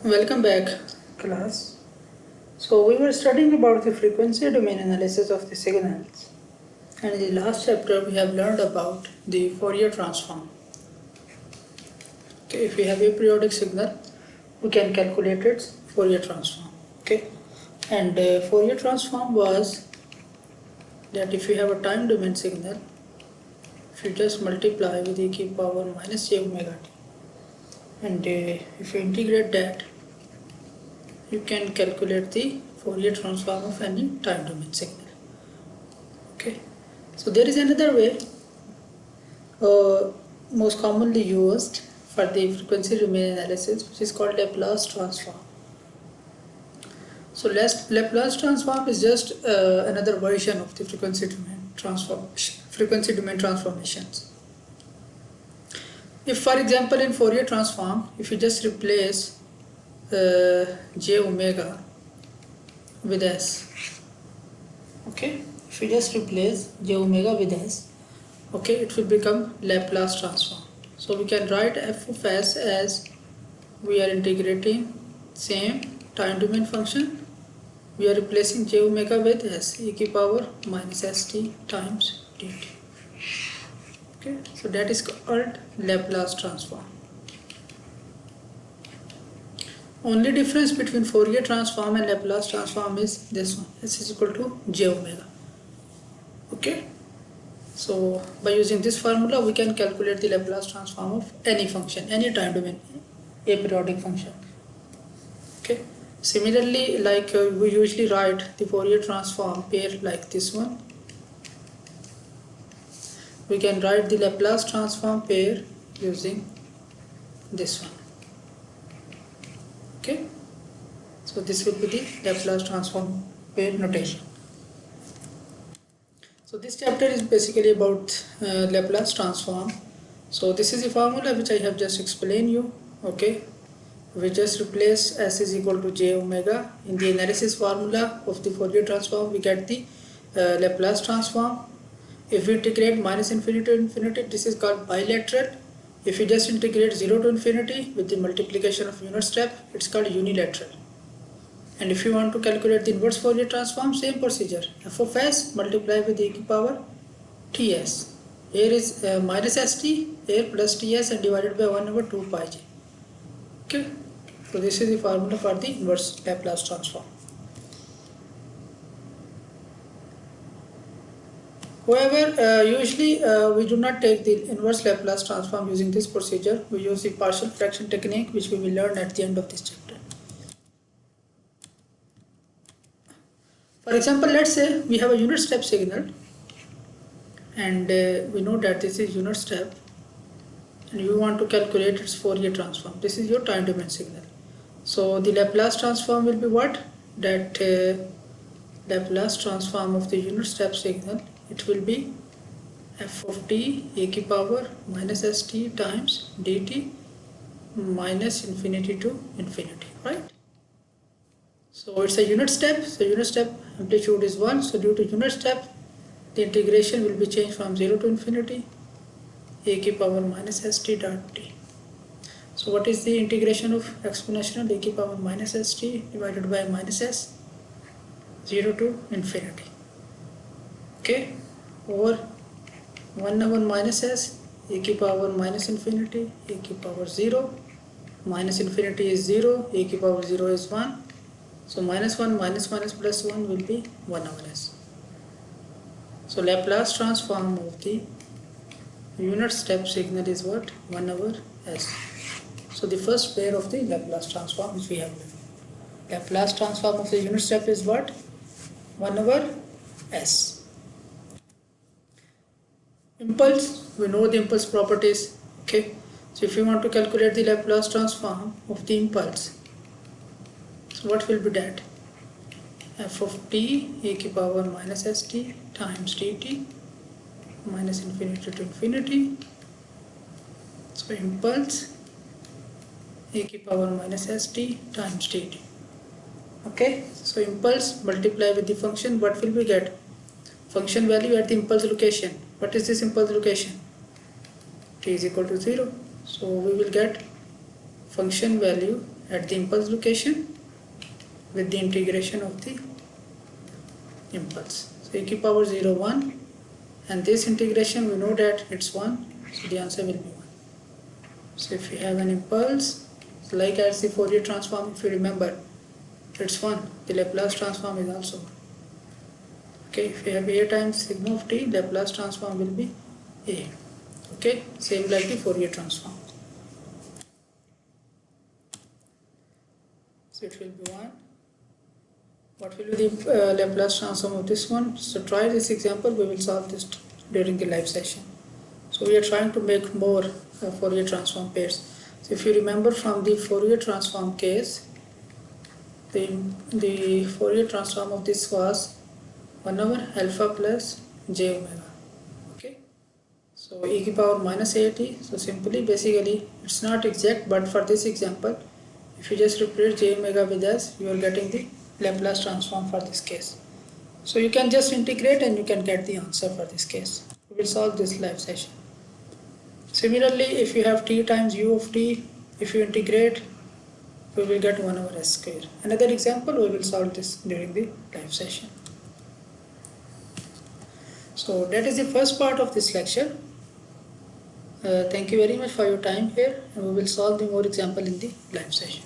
Welcome back, class. So we were studying about the frequency domain analysis of the signals, and in the last chapter we have learned about the Fourier transform. Okay, if we have a periodic signal, we can calculate its Fourier transform. Okay, and Fourier transform was that if you have a time domain signal, if you just multiply with e to the power minus j omega t, and if you integrate that, you can calculate the Fourier transform of any time domain signal. Okay, so there is another way most commonly used for the frequency domain analysis, which is called Laplace transform. So Laplace transform is just another version of the frequency domain transformations. If, for example, in Fourier transform, if you just replace j omega with s, okay, if you just replace j omega with s, okay, it will become Laplace transform. So we can write f of s as we are integrating same time domain function, we are replacing j omega with s e to the power minus st times dt. Okay, so that is called Laplace transform. Only difference between Fourier transform and Laplace transform is this one, s is equal to j omega. Okay, so by using this formula we can calculate the Laplace transform of any function, any time domain aperiodic function. Okay, similarly, like we usually write the Fourier transform pair like this one, we can write the Laplace transform pair using this one. Okay, so this will be the Laplace transform pair notation. So this chapter is basically about Laplace transform. So this is the formula which I have just explained you. Okay, we just replace s is equal to j omega in the analysis formula of the Fourier transform. We get the Laplace transform. If we integrate minus infinity to infinity, this is called bilateral. If you just integrate 0 to infinity with the multiplication of unit step, it's called unilateral. And if you want to calculate the inverse Fourier transform, same procedure, f of s multiply with e to the power ts. Here is minus st, here plus ts, and divided by 1 over 2 pi j. Okay, so this is the formula for the inverse Laplace transform. However, usually we do not take the inverse Laplace transform using this procedure. We use the partial fraction technique, which we will learn at the end of this chapter. For example, let's say we have a unit step signal, and we know that this is unit step, and we want to calculate its Fourier transform. This is your time domain signal. So the Laplace transform will be what? That Laplace transform of the unit step signal, it will be f of t e to the power minus st times dt minus infinity to infinity, right? So it's a unit step, so unit step amplitude is 1, so due to unit step the integration will be changed from 0 to infinity e to the power minus st dot t. So what is the integration of exponential e to the power minus st divided by minus s, 0 to infinity, okay, over 1 over minus s e to the power minus infinity e to the power 0, minus infinity is 0, e to the power 0 is 1, so minus 1 minus minus plus 1 will be 1 over s. So Laplace transform of the unit step signal is what? 1 over s. So the first pair of the Laplace transform which we have learned. Laplace transform of the unit step is what? 1 over s. Impulse, we know the impulse properties. Okay, so if you want to calculate the Laplace transform of the impulse, so what will be that? F of t e to the power minus st times dt minus infinity to infinity. So impulse e to the power minus st times dt. Okay, so impulse multiply with the function, what will we get? Function value at the impulse location. What is this impulse location? T is equal to 0. So we will get function value at the impulse location with the integration of the impulse. So e to the power 0 1, and this integration we know that it's 1, so the answer will be 1. So if you have an impulse, so like as the Fourier transform, if you remember, it's 1, the Laplace transform is also 1. Okay, if you have a times sigma of t, Laplace transform will be a. Okay, same like the Fourier transform. So it will be 1. What will be the Laplace transform of this one? So try this example, we will solve this during the live session. So we are trying to make more Fourier transform pairs. So if you remember from the Fourier transform case, the Fourier transform of this was 1 over alpha plus j omega. Okay, so e to the power minus at. So simply, basically, it's not exact, but for this example, if you just replace j omega with s, you are getting the Laplace transform for this case. So you can just integrate and you can get the answer for this case. We will solve this live session. Similarly, if you have t times u of t, if you integrate, we will get 1 over s square. Another example, we will solve this during the live session. So that is the first part of this lecture. Thank you very much for your time here, and we will solve the more example in the live session.